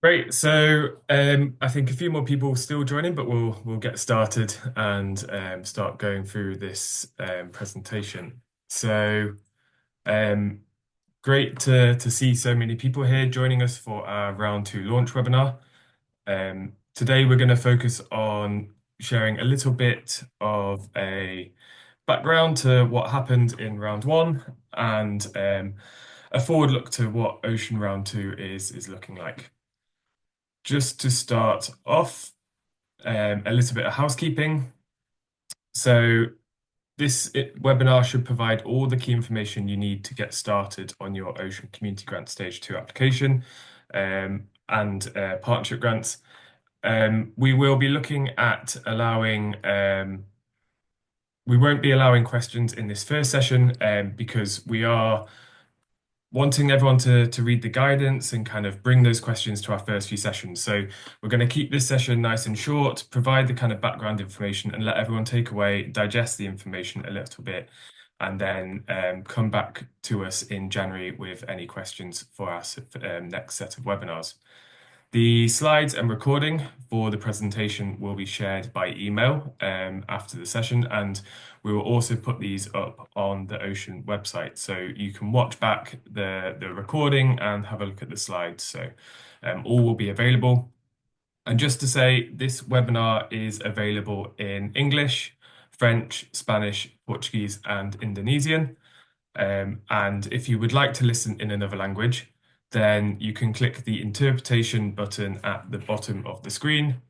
Great. I think a few more people still joining, but we'll get started and start going through this presentation. Um, Great to see so many people here joining us for our round two launch webinar. Today we're going to focus on sharing a little bit of a background to what happened in round one and a forward look to what Ocean round two is looking like. Just to start off, a little bit of housekeeping. So webinar should provide all the key information you need to get started on your Ocean Community Grant Stage 2 application and partnership grants. We will be looking at we won't be allowing questions in this first session because we are wanting everyone to read the guidance and kind of bring those questions to our first few sessions. So we're going to keep this session nice and short, provide the kind of background information and let everyone take away, digest the information a little bit, and then come back to us in January with any questions for our next set of webinars. The slides and recording for the presentation will be shared by email after the session, and we will also put these up on the Ocean website. So you can watch back the recording and have a look at the slides. So all will be available. And just to say, this webinar is available in English, French, Spanish, Portuguese, and Indonesian. And if you would like to listen in another language, then you can click the interpretation button at the bottom of the screen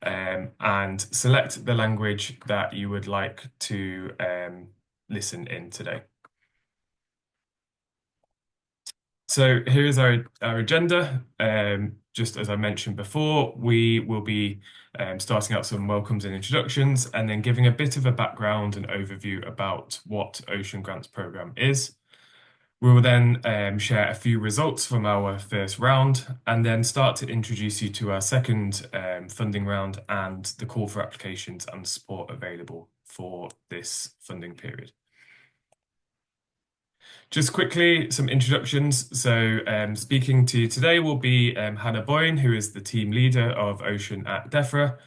and select the language that you would like to listen in today. So here's our agenda. Just as I mentioned before, we will be starting out some welcomes and introductions and then giving a bit of a background and overview about what Ocean Grants Programme is. We will then share a few results from our first round and then start to introduce you to our second funding round and the call for applications and support available for this funding period. Just quickly, some introductions. Speaking to you today will be Hannah Boyne, who is the team leader of Ocean at DEFRA,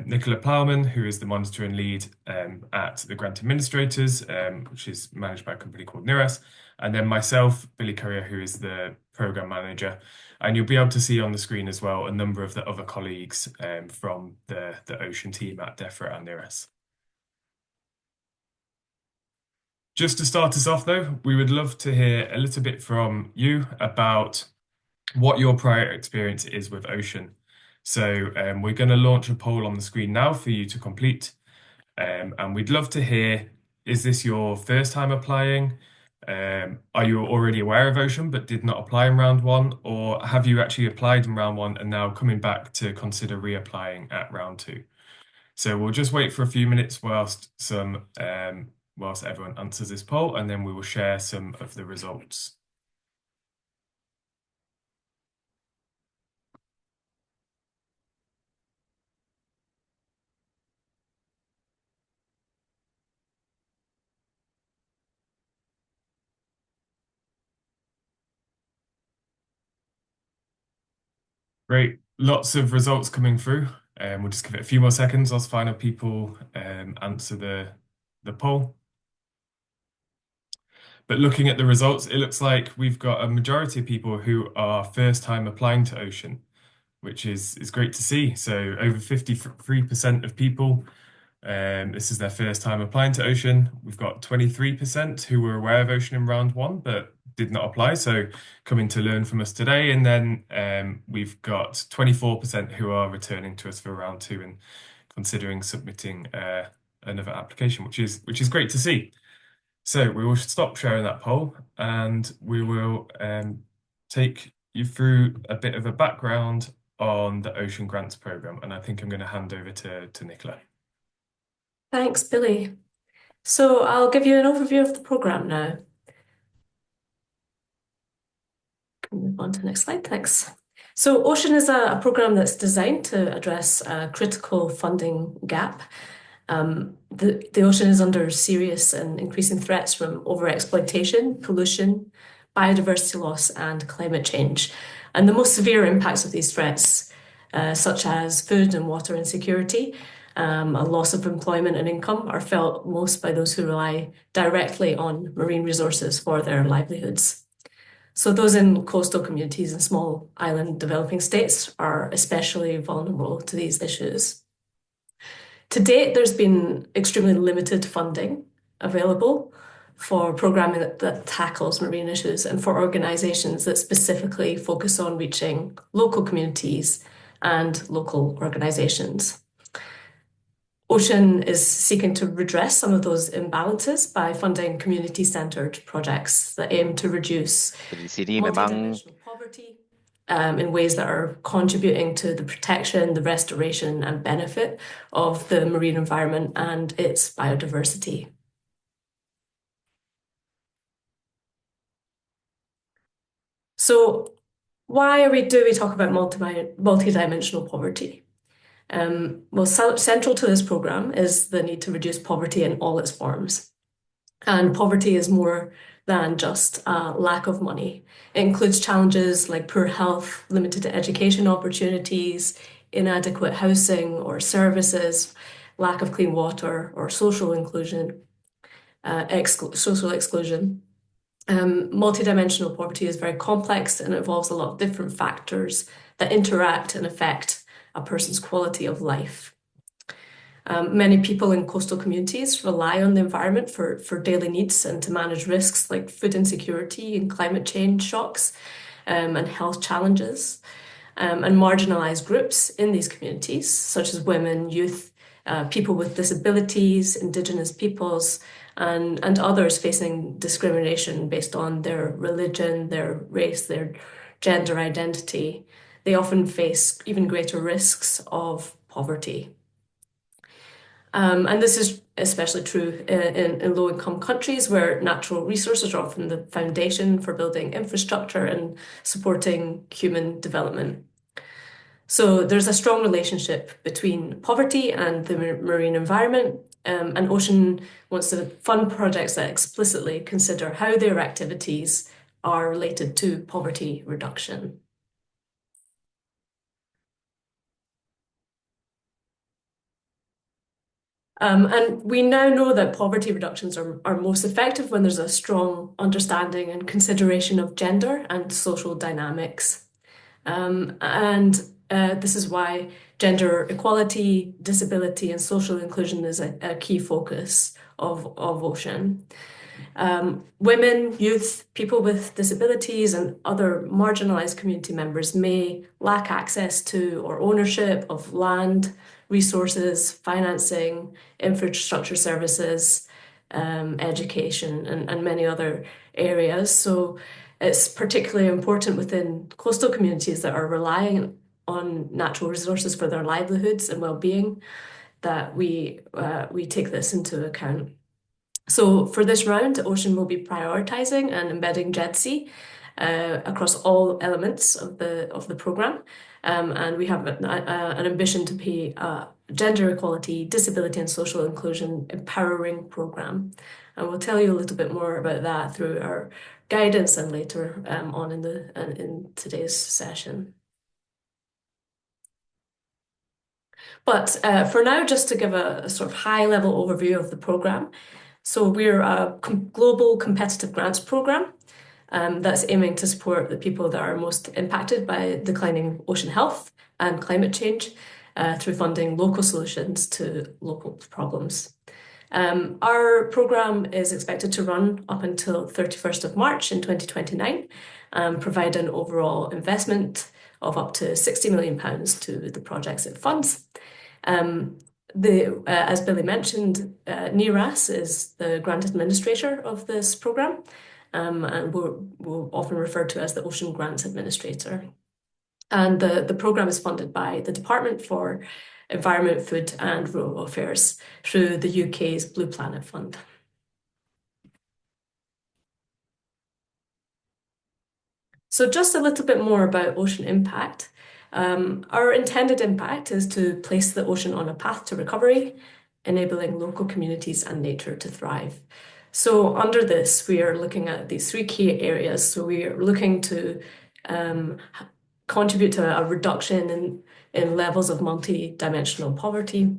Nicola Plowman, who is the monitoring lead at the Grant Administrators, which is managed by a company called NIRAS, and then myself, Billy Currier, who is the program manager. And you'll be able to see on the screen as well a number of the other colleagues from the Ocean team at DEFRA and NIRAS. Just to start us off, though, we would love to hear a little bit from you about what your prior experience is with Ocean. We're going to launch a poll on the screen now for you to complete. And we'd love to hear, is this your first time applying? Are you already aware of Ocean but did not apply in round one? Or have you actually applied in round one and now coming back to consider reapplying at round two? So we'll just wait for a few minutes whilst everyone answers this poll, and then we will share some of the results. Great, lots of results coming through. We'll just give it a few more seconds whilst final people answer the poll. But looking at the results, it looks like we've got a majority of people who are first time applying to Ocean, which is great to see. So over 53% of people, this is their first time applying to Ocean. We've got 23% who were aware of Ocean in round one, but did not apply. So coming to learn from us today. And then we've got 24% who are returning to us for round two and considering submitting another application, which is great to see. So we will stop sharing that poll and we will take you through a bit of a background on the Ocean Grants Programme. And I think I'm going to hand over to Nicola. Thanks, Billy. So I'll give you an overview of the programme now. Move on to the next slide, thanks. So Ocean is a programme that's designed to address a critical funding gap. The ocean is under serious and increasing threats from overexploitation, pollution, biodiversity loss, and climate change. And the most severe impacts of these threats, such as food and water insecurity, a loss of employment and income, are felt most by those who rely directly on marine resources for their livelihoods. So those in coastal communities and small island developing states are especially vulnerable to these issues. To date, there's been extremely limited funding available for programming that tackles marine issues and for organizations that specifically focus on reaching local communities and local organizations. Ocean is seeking to redress some of those imbalances by funding community-centered projects that aim to reduce Jadi di sini memang multidimensional poverty in ways that are contributing to the protection, the restoration, and benefit of the marine environment and its biodiversity. So why do we talk about multidimensional poverty? Well, central to this program is the need to reduce poverty in all its forms. And poverty is more than just lack of money. It includes challenges like poor health, limited education opportunities, inadequate housing or services, lack of clean water, or social inclusion, social exclusion. Multidimensional poverty is very complex and involves a lot of different factors that interact and affect a person's quality of life. Many people in coastal communities rely on the environment for daily needs and to manage risks like food insecurity and climate change shocks and health challenges. And marginalized groups in these communities, such as women, youth, people with disabilities, Indigenous peoples, and others facing discrimination based on their religion, their race, their gender identity. They often face even greater risks of poverty. And this is especially true in low-income countries where natural resources are often the foundation for building infrastructure and supporting human development. So there's a strong relationship between poverty and the marine environment, and Ocean wants to fund projects that explicitly consider how their activities are related to poverty reduction. And we now know that poverty reductions are most effective when there's a strong understanding and consideration of gender and social dynamics. This is why gender equality, disability, and social inclusion is a key focus of Ocean. Women, youth, people with disabilities, and other marginalized community members may lack access to or ownership of land, resources, financing, infrastructure services, education, and many other areas. So it's particularly important within coastal communities that are relying on natural resources for their livelihoods and well-being that we take this into account. So for this round, Ocean will be prioritizing and embedding GEDC across all elements of the program. And we have an ambition to be a gender equality, disability, and social inclusion empowering program. And we'll tell you a little bit more about that through our guidance and later on in today's session. But for now, just to give a sort of high-level overview of the program. So we're a global competitive grants program that's aiming to support the people that are most impacted by declining ocean health and climate change through funding local solutions to local problems. Our program is expected to run up until 31st of March in 2029, provide an overall investment of up to £60 million to the projects it funds. As Billy mentioned, NERAS is the grant administrator of this program, and we'll often refer to as the Ocean Grants Administrator. And the program is funded by the Department for Environment, Food and Rural Affairs through the UK's Blue Planet Fund. So just a little bit more about ocean impact. Our intended impact is to place the ocean on a path to recovery, enabling local communities and nature to thrive. So under this, we are looking at these three key areas. So we are looking to contribute to a reduction in levels of multi-dimensional poverty,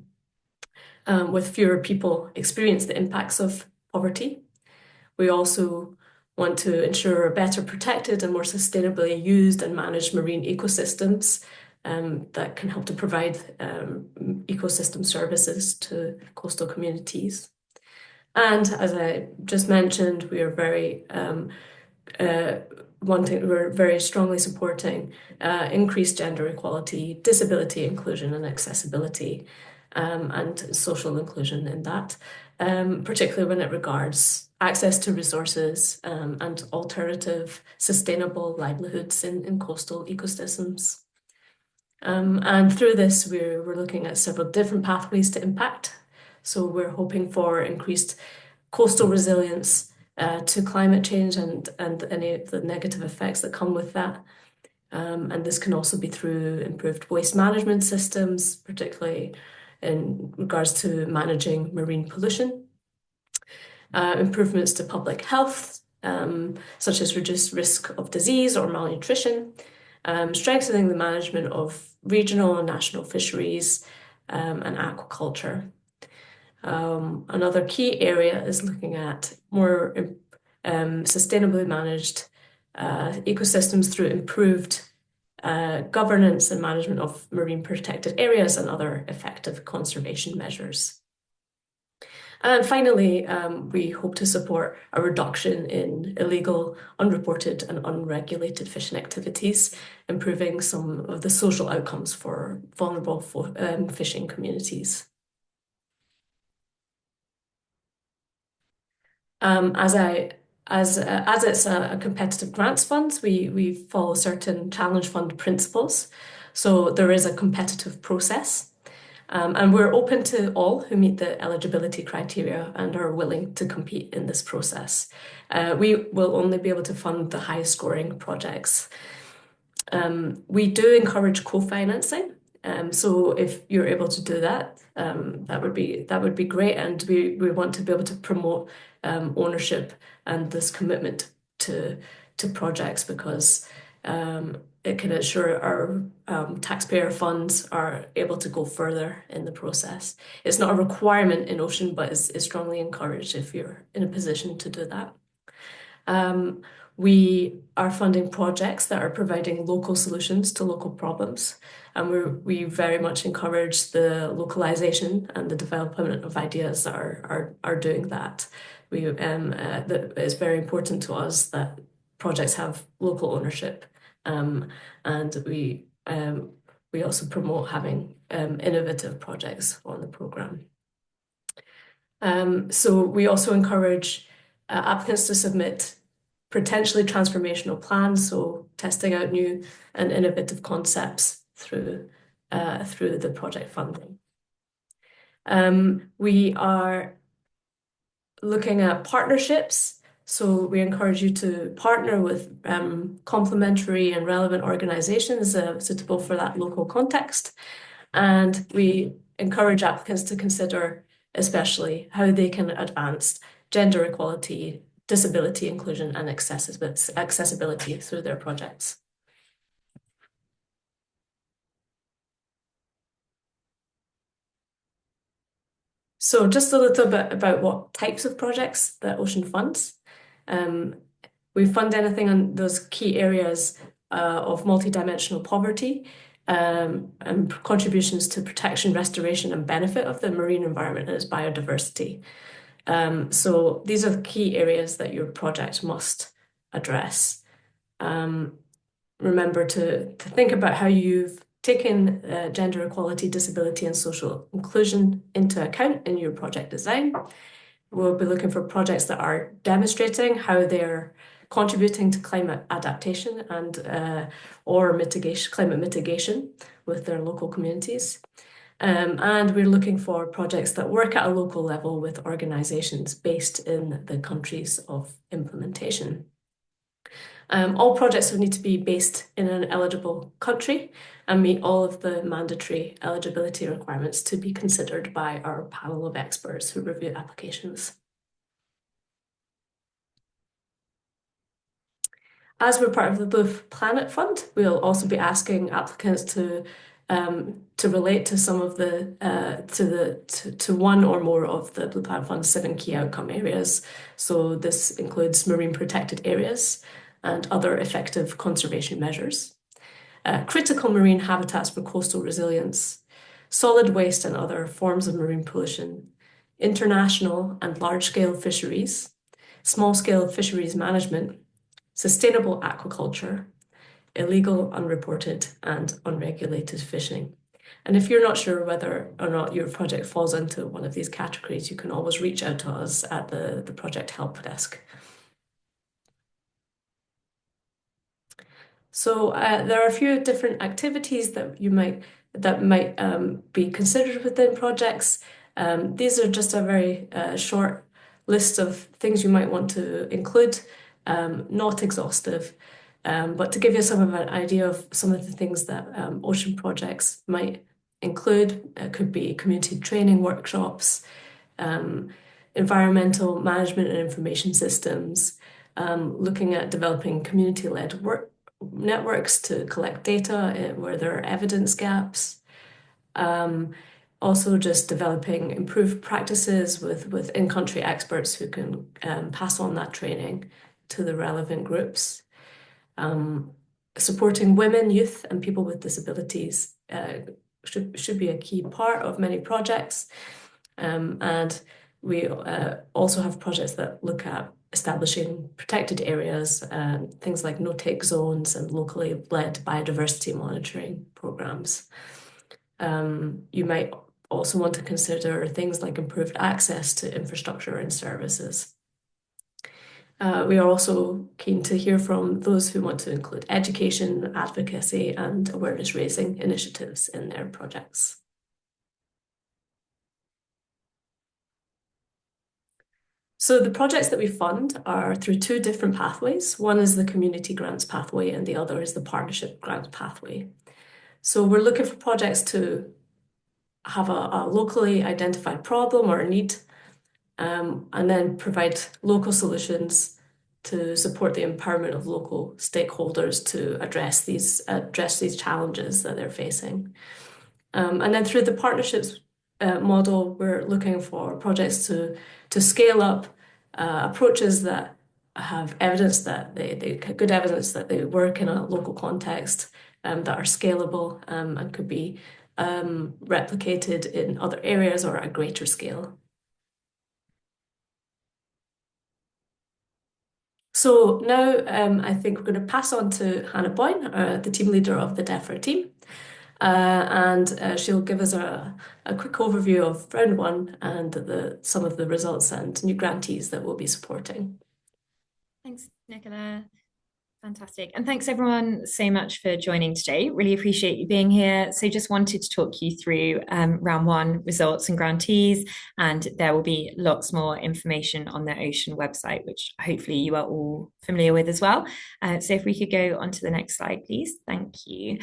with fewer people experience the impacts of poverty. We also want to ensure better protected and more sustainably used and managed marine ecosystems that can help to provide ecosystem services to coastal communities. And as I just mentioned, we are we're very strongly supporting increased gender equality, disability inclusion and accessibility, and social inclusion in that, particularly when it regards access to resources and alternative sustainable livelihoods in coastal ecosystems. And through this, we're looking at several different pathways to impact. So we're hoping for increased coastal resilience to climate change and any of the negative effects that come with that. And this can also be through improved waste management systems, particularly in regards to managing marine pollution. Improvements to public health, such as reduced risk of disease or malnutrition, strengthening the management of regional and national fisheries, and aquaculture. Another key area is looking at more sustainably managed ecosystems through improved governance and management of marine protected areas and other effective conservation measures. And finally, we hope to support a reduction in illegal, unreported and unregulated fishing activities, improving some of the social outcomes for vulnerable fishing communities. As it's a competitive grants fund, we follow certain challenge fund principles. So there is a competitive process. And we're open to all who meet the eligibility criteria and are willing to compete in this process. We will only be able to fund the highest scoring projects. We do encourage co-financing. So if you're able to do that, that would be great. And we want to be able to promote ownership and this commitment to projects because it can ensure our taxpayer funds are able to go further in the process. It's not a requirement in Ocean, but is strongly encouraged if you're in a position to do that. We are funding projects that are providing local solutions to local problems, and we very much encourage the localization and the development of ideas that are doing that. That it's very important to us that projects have local ownership. And we also promote having innovative projects on the program. So we also encourage applicants to submit potentially transformational plans, so testing out new and innovative concepts through the project funding. We are looking at partnerships. So we encourage you to partner with complementary and relevant organizations suitable for that local context. And we encourage applicants to consider especially how they can advance gender equality, disability inclusion, and accessibility through their projects. So just a little bit about what types of projects that Ocean funds. We fund anything on those key areas of multidimensional poverty and contributions to protection, restoration, and benefit of the marine environment and its biodiversity. So these are the key areas that your project must address. Remember to think about how you've taken gender equality, disability, and social inclusion into account in your project design. We'll be looking for projects that are demonstrating how they're contributing to climate adaptation and or climate mitigation with their local communities. And we're looking for projects that work at a local level with organizations based in the countries of implementation. All projects would need to be based in an eligible country and meet all of the mandatory eligibility requirements to be considered by our panel of experts who review applications. As we're part of the Blue Planet Fund, we'll also be asking applicants to relate to some of the to one or more of the Blue Planet Fund's 7 key outcome areas. So this includes marine protected areas and other effective conservation measures, critical marine habitats for coastal resilience, solid waste and other forms of marine pollution, international and large-scale fisheries, small-scale fisheries management, sustainable aquaculture, illegal, unreported, and unregulated fishing. And if you're not sure whether or not your project falls into one of these categories, you can always reach out to us at the project help desk. So there are a few different activities that might be considered within projects. These are just a very short list of things you might want to include, not exhaustive, but to give you some of an idea of some of the things that ocean projects might include. It could be community training workshops, environmental management and information systems, looking at developing community-led work networks to collect data where there are evidence gaps. Also just developing improved practices with in-country experts who can pass on that training to the relevant groups. Supporting women, youth, and people with disabilities should be a key part of many projects. And we also have projects that look at establishing protected areas, things like no-take zones and locally led biodiversity monitoring programs. You might also want to consider things like improved access to infrastructure and services. We are also keen to hear from those who want to include education, advocacy, and awareness raising initiatives in their projects. So the projects that we fund are through two different pathways. One is the community grants pathway and the other is the partnership grants pathway. So we're looking for projects to have a locally identified problem or a need, and then provide local solutions to support the empowerment of local stakeholders to address these challenges that they're facing. And then through the partnerships model, we're looking for projects to scale up approaches that have evidence that good evidence that they work in a local context, that are scalable, and could be replicated in other areas or at a greater scale. So now I think we're going to pass on to Hannah Boyne, the team leader of the DEFRA team. And she'll give us a quick overview of round one and some of the results and new grantees that we'll be supporting. Thanks, Nicola. Fantastic. And thanks everyone so much for joining today. Really appreciate you being here. So just wanted to talk you through round one results and grantees, and there will be lots more information on the Ocean website, which hopefully you are all familiar with as well. So if we could go on to the next slide, please. Thank you.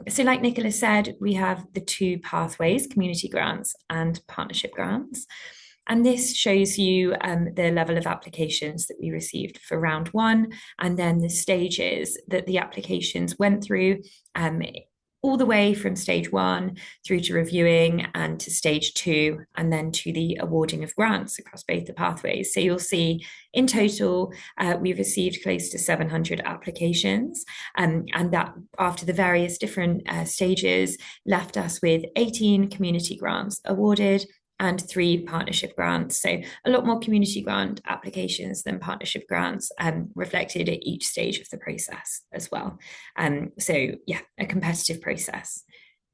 So like Nicola said, we have the two pathways, community grants and partnership grants. And this shows you the level of applications that we received for round one, and then the stages that the applications went through, all the way from stage one through to reviewing and to stage two, and then to the awarding of grants across both the pathways. So you'll see in total, we've received close to 700 applications, and that after the various different stages left us with 18 community grants awarded and 3 partnership grants. So a lot more community grant applications than partnership grants, reflected at each stage of the process as well. So yeah, a competitive process.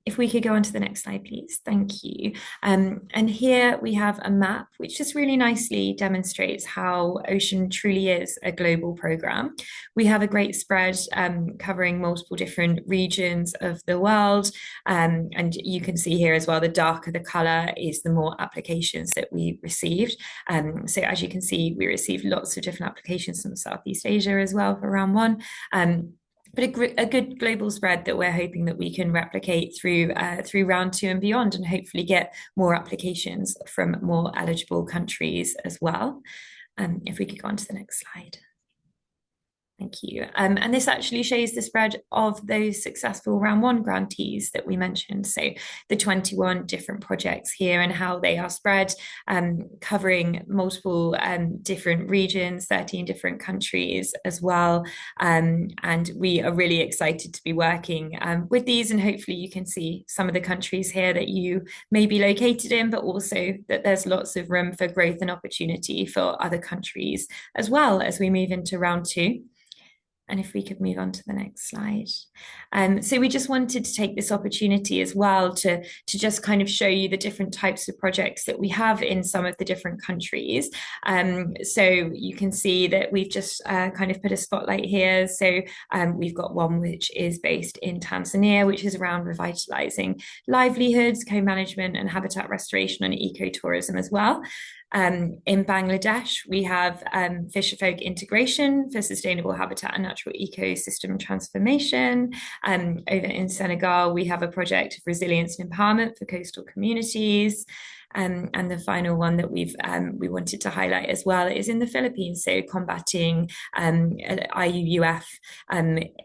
If we could go on to the next slide, please. Thank you. And here we have a map which just really nicely demonstrates how Ocean truly is a global program. We have a great spread covering multiple different regions of the world. And you can see here as well, the darker the colour is, the more applications that we received. So as you can see, we received lots of different applications from Southeast Asia as well for round one. But a good global spread that we're hoping that we can replicate through round two and beyond, and hopefully get more applications from more eligible countries as well. If we could go on to the next slide. Thank you. And this actually shows the spread of those successful round one grantees that we mentioned. So the 21 different projects here and how they are spread, covering multiple different regions, 13 different countries as well. And we are really excited to be working with these, and hopefully you can see some of the countries here that you may be located in, but also that there's lots of room for growth and opportunity for other countries as well as we move into round two. And if we could move on to the next slide. So we just wanted to take this opportunity as well to just kind of show you the different types of projects that we have in some of the different countries. So you can see that we've just kind of put a spotlight here. So we've got one which is based in Tanzania, which is around revitalizing livelihoods, co-management and habitat restoration and ecotourism as well. In Bangladesh, we have Fisherfolk Integration for Sustainable Habitat and Natural Ecosystem Transformation. Over in Senegal, we have a project of resilience and empowerment for coastal communities. And the final one that we wanted to highlight as well is in the Philippines, so combating IUUF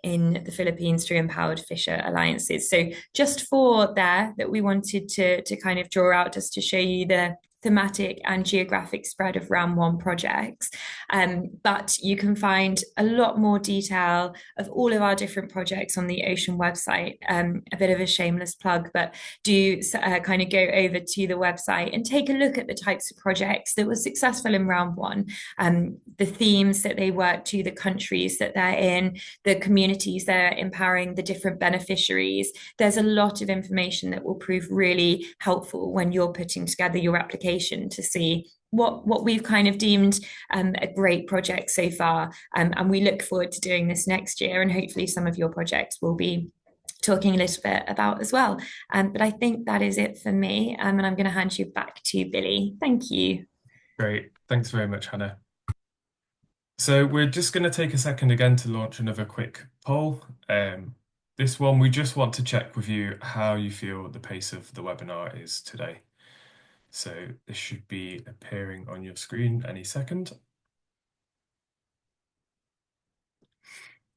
in the Philippines through empowered fisher alliances. So just four there that we wanted to kind of draw out just to show you the thematic and geographic spread of round one projects. But you can find a lot more detail of all of our different projects on the Ocean website. A bit of a shameless plug, but do kind of go over to the website and take a look at the types of projects that were successful in round one, the themes that they work to, the countries that they're in, the communities they're empowering, the different beneficiaries. There's a lot of information that will prove really helpful when you're putting together your application to see what we've kind of deemed a great project so far. And we look forward to doing this next year, and hopefully some of your projects will be talking a little bit about as well. But I think that is it for me. And I'm going to hand you back to Billy. Thank you. Great. Thanks very much, Hannah. So we're just going to take a second again to launch another quick poll. This one, we just want to check with you how you feel the pace of the webinar is today. So this should be appearing on your screen any second.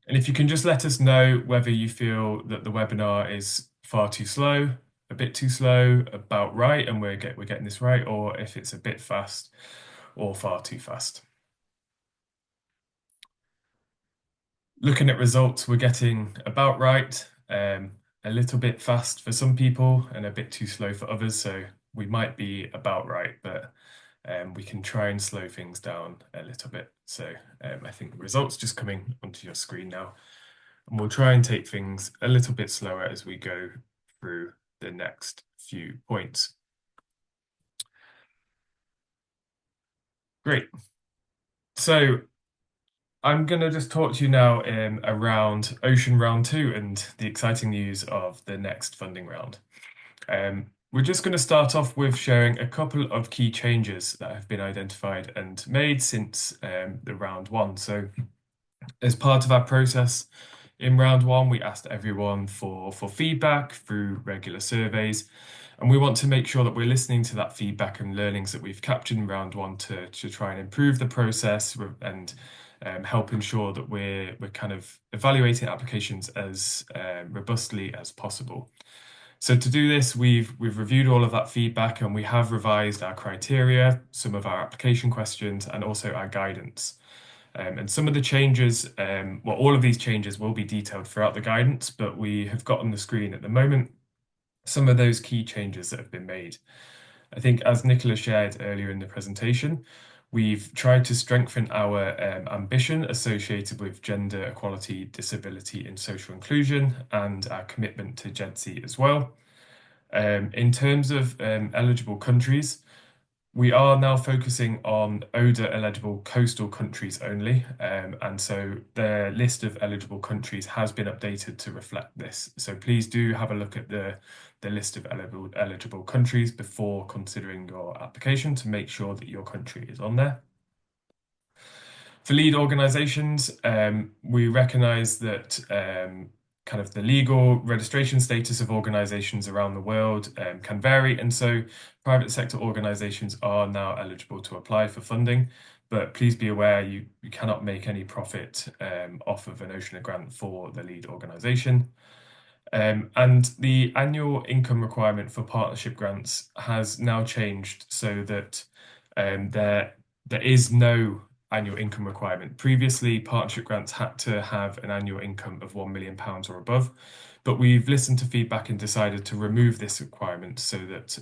And if you can just let us know whether you feel that the webinar is far too slow, a bit too slow, about right, and we're getting this right, or if it's a bit fast or far too fast. Looking at results, we're getting about right, a little bit fast for some people and a bit too slow for others. So we might be about right, but we can try and slow things down a little bit. So I think the results just coming onto your screen now. And we'll try and take things a little bit slower as we go through the next few points. Great. So I'm going to just talk to you now around Ocean Round 2 and the exciting news of the next funding round. We're just going to start off with sharing a couple of key changes that have been identified and made since the round one. So as part of our process in round one, we asked everyone for feedback through regular surveys. And we want to make sure that we're listening to that feedback and learnings that we've captured in round one to try and improve the process and help ensure that we're kind of evaluating applications as robustly as possible. So to do this, we've reviewed all of that feedback, and we have revised our criteria, some of our application questions, and also our guidance. And some of the changes, well, all of these changes will be detailed throughout the guidance, but we have got on the screen at the moment some of those key changes that have been made. I think, as Nicola shared earlier in the presentation, we've tried to strengthen our ambition associated with gender equality, disability and social inclusion, and our commitment to GEDC as well. In terms of eligible countries, we are now focusing on ODA eligible coastal countries only, and so the list of eligible countries has been updated to reflect this. So please do have a look at the list of eligible countries before considering your application to make sure that your country is on there. For lead organisations, we recognise that kind of the legal registration status of organisations around the world can vary, and so private sector organisations are now eligible to apply for funding. but please be aware you cannot make any profit off of an Oceania grant for the lead organisation. And the annual income requirement for partnership grants has now changed so that there is no annual income requirement. Previously, partnership grants had to have an annual income of £1 million or above, but we've listened to feedback and decided to remove this requirement so that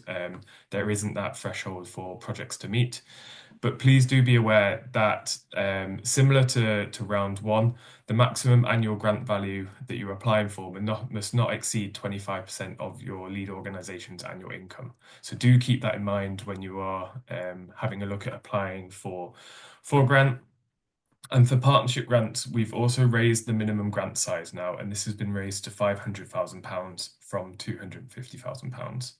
there isn't that threshold for projects to meet. But please do be aware that similar to round one, the maximum annual grant value that you're applying for must not exceed 25% of your lead organisation's annual income. So do keep that in mind when you are having a look at applying for a grant. And for partnership grants, we've also raised the minimum grant size now, and this has been raised to £500,000 from £250,000.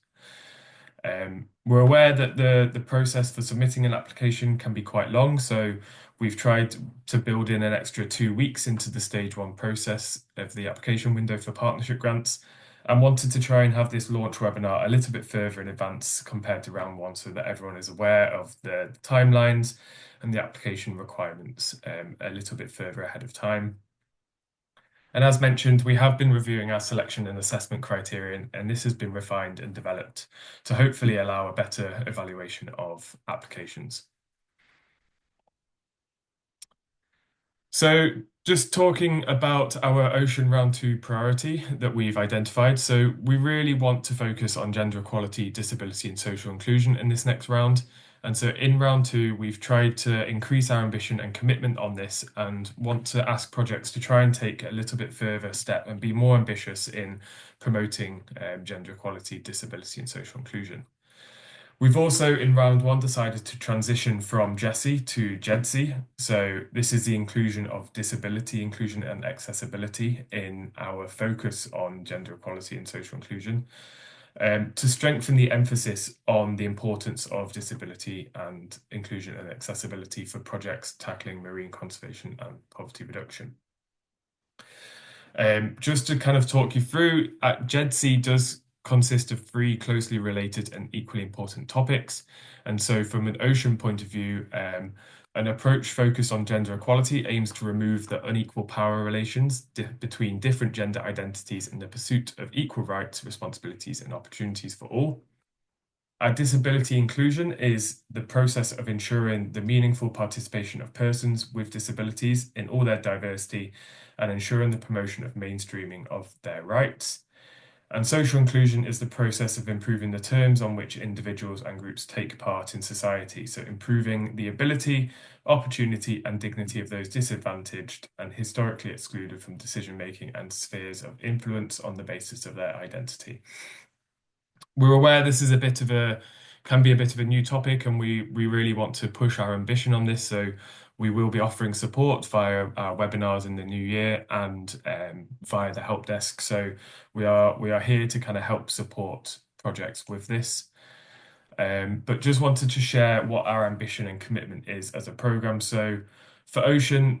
We're aware that the process for submitting an application can be quite long, so we've tried to build in an extra 2 weeks into the stage one process of the application window for partnership grants, and wanted to try and have this launch webinar a little bit further in advance compared to round one so that everyone is aware of the timelines and the application requirements a little bit further ahead of time. And as mentioned, we have been reviewing our selection and assessment criterion, and this has been refined and developed to hopefully allow a better evaluation of applications. So just talking about our Ocean Round 2 priority that we've identified. So we really want to focus on gender equality, disability and social inclusion in this next round. And so in round 2, we've tried to increase our ambition and commitment on this and want to ask projects to try and take a little bit further step and be more ambitious in promoting gender equality, disability and social inclusion. We've also in round 1 decided to transition from GESI to GEDSI. So this is the inclusion of disability, inclusion and accessibility in our focus on gender equality and social inclusion. To strengthen the emphasis on the importance of disability and inclusion and accessibility for projects tackling marine conservation and poverty reduction. Just to kind of talk you through, GEDSI does consist of 3 closely related and equally important topics. And so from an ocean point of view, an approach focused on gender equality aims to remove the unequal power relations between different gender identities in the pursuit of equal rights, responsibilities and opportunities for all. Our disability inclusion is the process of ensuring the meaningful participation of persons with disabilities in all their diversity and ensuring the promotion of mainstreaming of their rights. And social inclusion is the process of improving the terms on which individuals and groups take part in society. So improving the ability, opportunity and dignity of those disadvantaged and historically excluded from decision-making and spheres of influence on the basis of their identity. We're aware this is can be a bit of a new topic, and we really want to push our ambition on this. So we will be offering support via our webinars in the new year and via the help desk. So we are here to kind of help support projects with this. But just wanted to share what our ambition and commitment is as a programme. So for Ocean,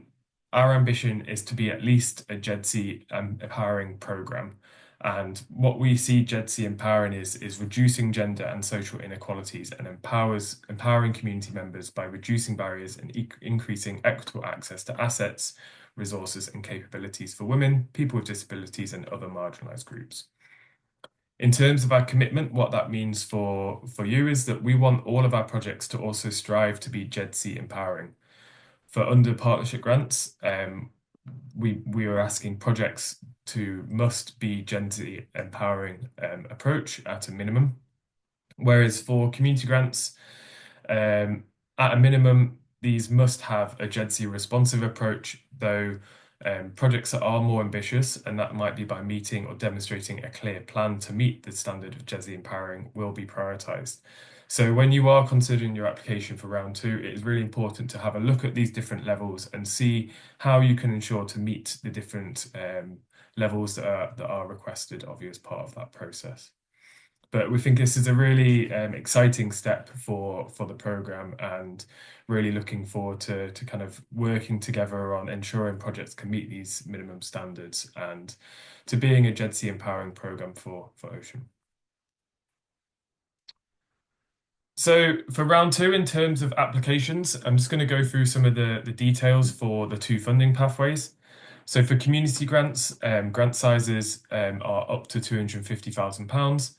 our ambition is to be at least a GEDSI empowering programme. And what we see GEDSI empowering is reducing gender and social inequalities and empowering community members by reducing barriers and increasing equitable access to assets, resources and capabilities for women, people with disabilities and other marginalised groups. In terms of our commitment, what that means for you is that we want all of our projects to also strive to be GEDSI empowering. For under partnership grants, we are asking projects must be GEDSI empowering approach at a minimum. Whereas for community grants, at a minimum, these must have a GEDSI responsive approach, though projects that are more ambitious, and that might be by meeting or demonstrating a clear plan to meet the standard of GEDSI empowering, will be prioritised. So when you are considering your application for round 2, it is really important to have a look at these different levels and see how you can ensure to meet the different levels that are requested of you as part of that process. But we think this is a really exciting step for the programme, and really looking forward to kind of working together on ensuring projects can meet these minimum standards and to being a GEDSI empowering programme for Ocean. So for round two, in terms of applications, I'm just going to go through some of the details for the two funding pathways. So for community grants, grant sizes are up to £250,000.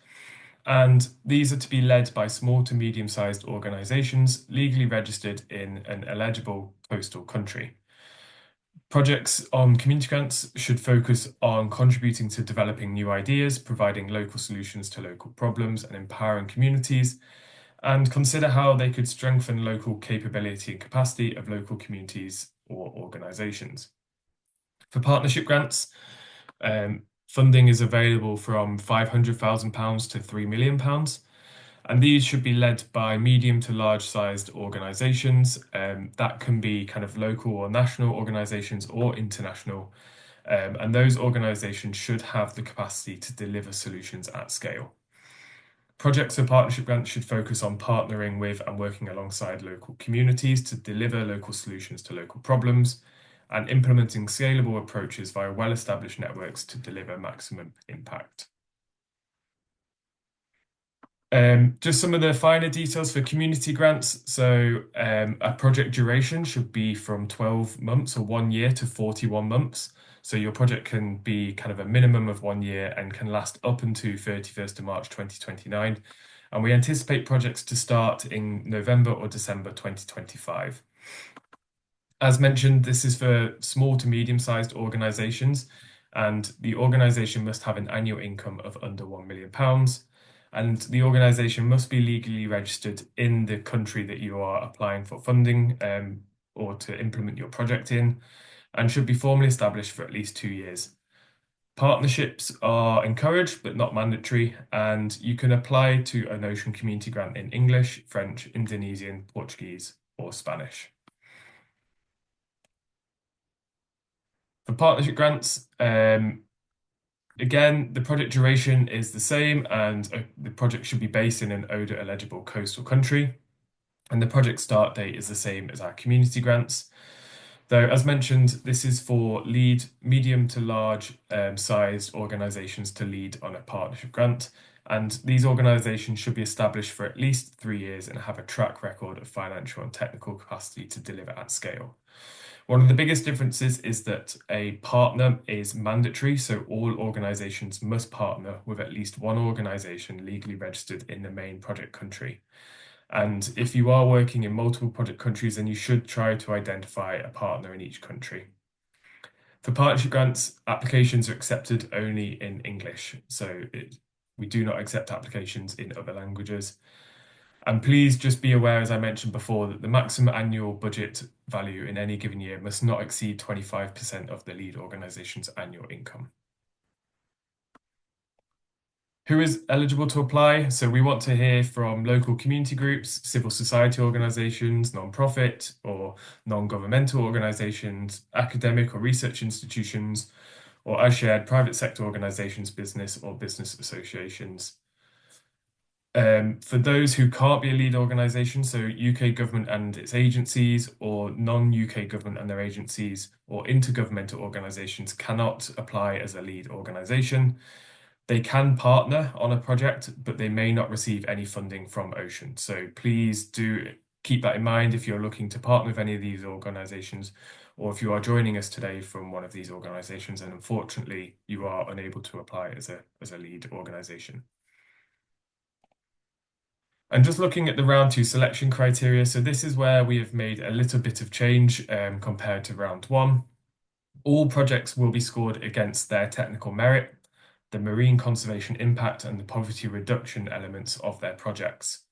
And these are to be led by small to medium-sized organisations legally registered in an eligible coastal country. Projects on community grants should focus on contributing to developing new ideas, providing local solutions to local problems, and empowering communities, and consider how they could strengthen local capability and capacity of local communities or organisations. For partnership grants, funding is available from £500,000 to £3 million, and these should be led by medium to large sized organisations. That can be kind of local or national organisations or international. And those organisations should have the capacity to deliver solutions at scale. Projects and partnership grants should focus on partnering with and working alongside local communities to deliver local solutions to local problems and implementing scalable approaches via well-established networks to deliver maximum impact. Just some of the finer details for community grants. So a project duration should be from 12 months or 1 year to 41 months. So your project can be kind of a minimum of 1 year and can last up until 31st of March 2029. And we anticipate projects to start in November or December 2025. As mentioned, this is for small to medium-sized organisations, and the organisation must have an annual income of under £1 million. And the organisation must be legally registered in the country that you are applying for funding or to implement your project in, and should be formally established for at least 2 years. Partnerships are encouraged but not mandatory, and you can apply to an Ocean Community Grant in English, French, Indonesian, Portuguese, or Spanish. For partnership grants, again, the project duration is the same, and the project should be based in an ODA eligible coastal country. And the project start date is the same as our community grants. Though, as mentioned, this is for medium to large sized organisations to lead on a partnership grant. And these organisations should be established for at least 3 years and have a track record of financial and technical capacity to deliver at scale. One of the biggest differences is that a partner is mandatory, so all organisations must partner with at least one organisation legally registered in the main project country. And if you are working in multiple project countries, then you should try to identify a partner in each country. For partnership grants, applications are accepted only in English, so we do not accept applications in other languages. And please just be aware, as I mentioned before, that the maximum annual budget value in any given year must not exceed 25% of the lead organisation's annual income. Who is eligible to apply? So we want to hear from local community groups, civil society organisations, non-profit or non-governmental organisations, academic or research institutions, or as shared, private sector organisations, business or business associations. For those who can't be a lead organisation, so UK government and its agencies, or non-UK government and their agencies, or intergovernmental organisations cannot apply as a lead organisation. They can partner on a project, but they may not receive any funding from Ocean. So please do keep that in mind if you're looking to partner with any of these organisations, or if you are joining us today from one of these organisations and unfortunately you are unable to apply as a lead organisation. And just looking at the round 2 selection criteria, so this is where we have made a little bit of change compared to round 1. All projects will be scored against their technical merit, the marine conservation impact and the poverty reduction elements of their projects.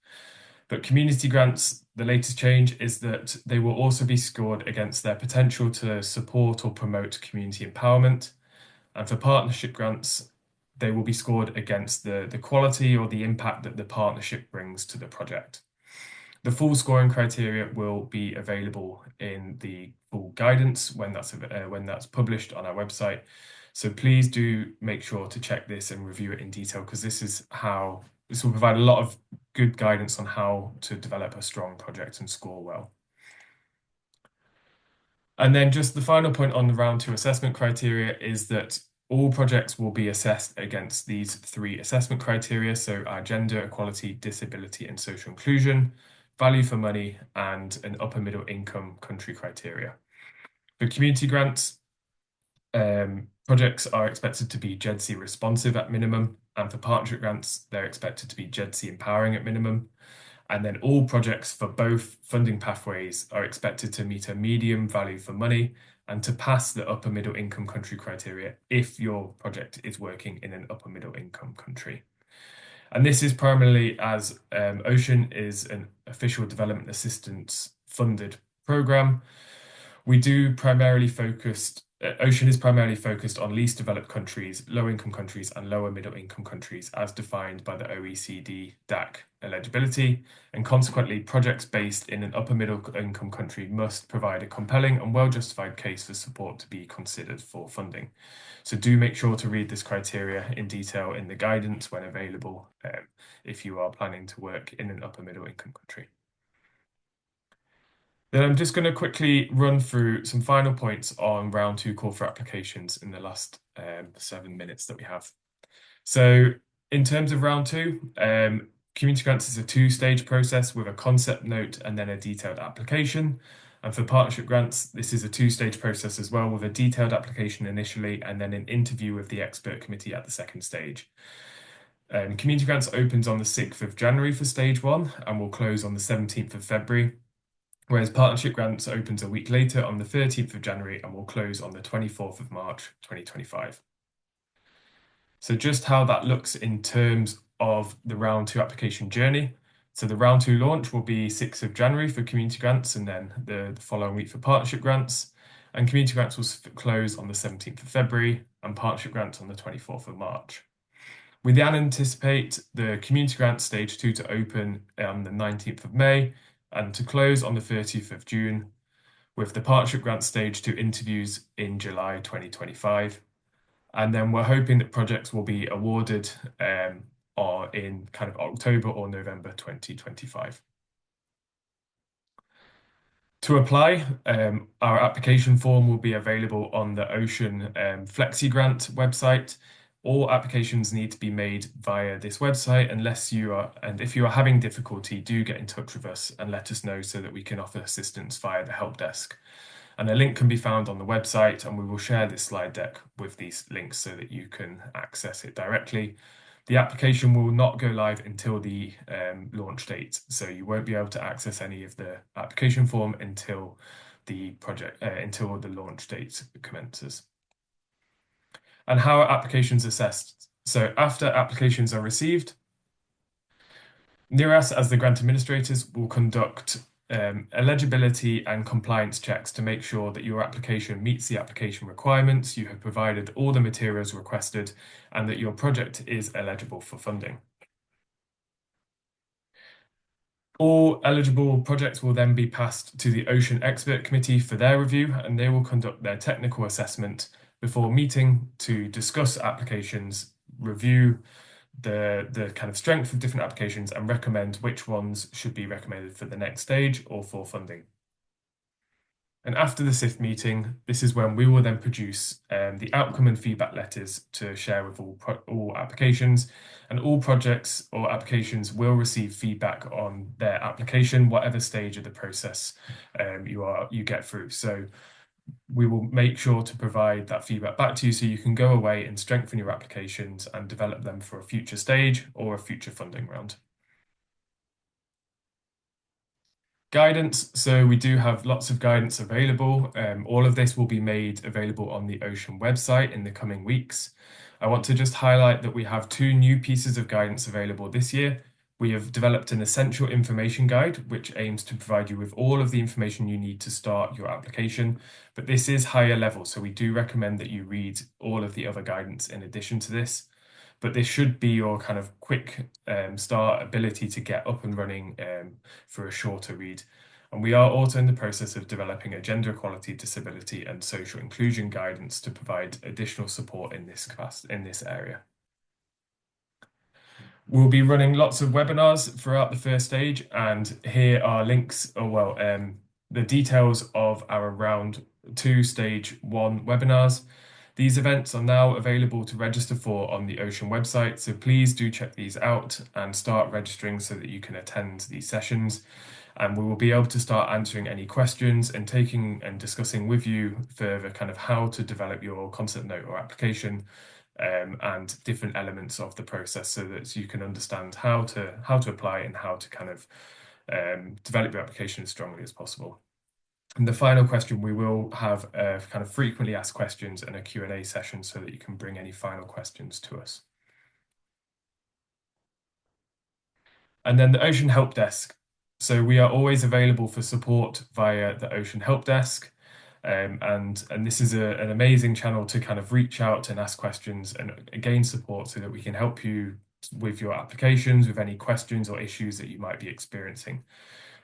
But community grants, the latest change is that they will also be scored against their potential to support or promote community empowerment. And for partnership grants, they will be scored against the quality or the impact that the partnership brings to the project. The full scoring criteria will be available in the full guidance when that's published on our website. So please do make sure to check this and review it in detail, because this will provide a lot of good guidance on how to develop a strong project and score well. And then just the final point on the round 2 assessment criteria is that All projects will be assessed against these 3 assessment criteria, so our gender, equality, disability, and social inclusion, value for money, and an upper middle income country criteria. For community grants, projects are expected to be GEDC responsive at minimum, and for partnership grants, they're expected to be GEDC empowering at minimum. And then all projects for both funding pathways are expected to meet a medium value for money and to pass the upper middle income country criteria if your project is working in an upper middle income country. And this is primarily as Ocean is an official development assistance funded program. We do primarily Ocean is primarily focused on least developed countries, low income countries, and lower middle income countries as defined by the OECD DAC eligibility. And consequently, projects based in an upper middle income country must provide a compelling and well justified case for support to be considered for funding. So do make sure to read this criteria in detail in the guidance when available if you are planning to work in an upper middle income country. Then I'm just going to quickly run through some final points on round 2 call for applications in the last 7 minutes that we have. So in terms of round 2, community grants is a 2-stage process with a concept note and then a detailed application. And for partnership grants, this is a 2-stage process as well, with a detailed application initially and then an interview with the expert committee at the 2nd stage. Community grants opens on the 6th of January for stage 1 and will close on the 17th of February. Whereas partnership grants opens a week later on the 13th of January and will close on the 24th of March 2025. So just how that looks in terms of the round 2 application journey. So the round 2 launch will be 6th of January for community grants and then the following week for partnership grants. And community grants will close on the 17th of February and partnership grants on the 24th of March. We then anticipate the community grant stage 2 to open on the 19th of May and to close on the 30th of June, with the partnership grant stage 2 interviews in July 2025. And then we're hoping that projects will be awarded or in kind of October or November 2025. To apply, our application form will be available on the Ocean Flexi Grant website. All applications need to be made via this website and if you are having difficulty, do get in touch with us and let us know so that we can offer assistance via the help desk. And a link can be found on the website, and we will share this slide deck with these links so that you can access it directly. The application will not go live until the launch date, so you won't be able to access any of the application form until the launch date commences. And how are applications assessed? So after applications are received, NIRAS, as the grant administrators, will conduct eligibility and compliance checks to make sure that your application meets the application requirements, you have provided all the materials requested, and that your project is eligible for funding. All eligible projects will then be passed to the Ocean Expert Committee for their review, and they will conduct their technical assessment before meeting to discuss applications, review the kind of strength of different applications, and recommend which ones should be recommended for the next stage or for funding. And after the SIF meeting, this is when we will then produce the outcome and feedback letters to share with all applications, and all projects or applications will receive feedback on their application, whatever stage of the process you get through. So we will make sure to provide that feedback back to you so you can go away and strengthen your applications and develop them for a future stage or a future funding round. Guidance. So we do have lots of guidance available. All of this will be made available on the Ocean website in the coming weeks. I want to just highlight that we have 2 new pieces of guidance available this year. We have developed an essential information guide, which aims to provide you with all of the information you need to start your application. But this is higher level, so we do recommend that you read all of the other guidance in addition to this. But this should be your kind of quick start ability to get up and running for a shorter read. And we are also in the process of developing a gender equality, disability, and social inclusion guidance to provide additional support in this area. We'll be running lots of webinars throughout the first stage, and here are links, the details of our round 2 stage 1 webinars. These events are now available to register for on the Ocean website, so please do check these out and start registering so that you can attend these sessions. And we will be able to start answering any questions and taking and discussing with you further kind of how to develop your concept note or application, and different elements of the process so that you can understand how to apply and how to kind of develop your application as strongly as possible. And the final question, we will have a kind of frequently asked questions and a Q&A session so that you can bring any final questions to us. And then the Ocean Help Desk. So we are always available for support via the Ocean Help Desk. And this is an amazing channel to kind of reach out and ask questions and gain support so that we can help you with your applications, with any questions or issues that you might be experiencing.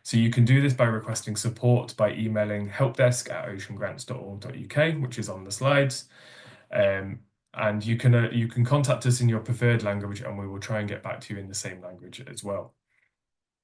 So you can do this by requesting support by emailing helpdesk@oceangrants.org.uk, which is on the slides. And you can contact us in your preferred language and we will try and get back to you in the same language as well.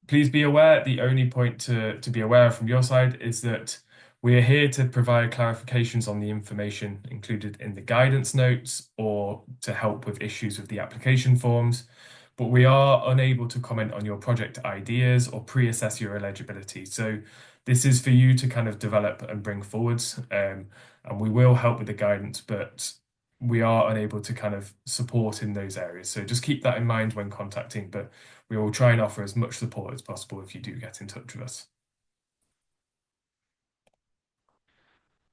Please be aware, the only point to be aware of from your side is that we are here to provide clarifications on the information included in the guidance notes or to help with issues with the application forms, but we are unable to comment on your project ideas or pre-assess your eligibility. So this is for you to kind of develop and bring forwards, and we will help with the guidance, but we are unable to kind of support in those areas. So just keep that in mind when contacting, but we will try and offer as much support as possible if you do get in touch with us.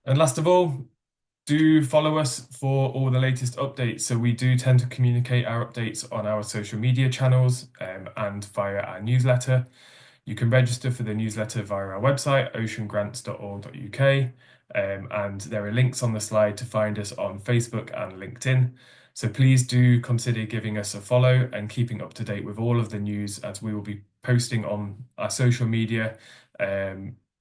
And last of all, do follow us for all the latest updates. So we do tend to communicate our updates on our social media channels and via our newsletter. You can register for the newsletter via our website, oceangrants.org.uk, and there are links on the slide to find us on Facebook and LinkedIn. So please do consider giving us a follow and keeping up to date with all of the news, as we will be posting on our social media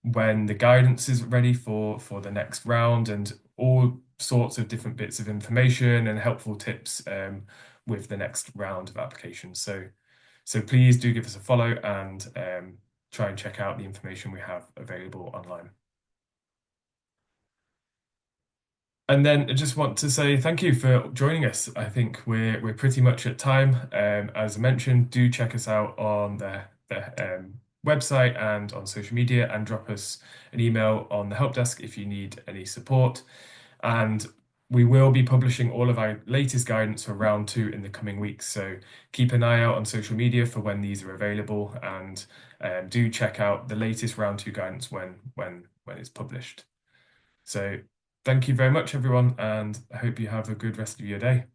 when the guidance is ready for the next round, and all sorts of different bits of information and helpful tips with the next round of applications. So please do give us a follow and try and check out the information we have available online. And then I just want to say thank you for joining us. I think we're pretty much at time. As I mentioned, do check us out on the website and on social media, and drop us an email on the help desk if you need any support. And we will be publishing all of our latest guidance for round 2 in the coming weeks. So keep an eye out on social media for when these are available, and do check out the latest round 2 guidance when it's published. So thank you very much, everyone, and I hope you have a good rest of your day.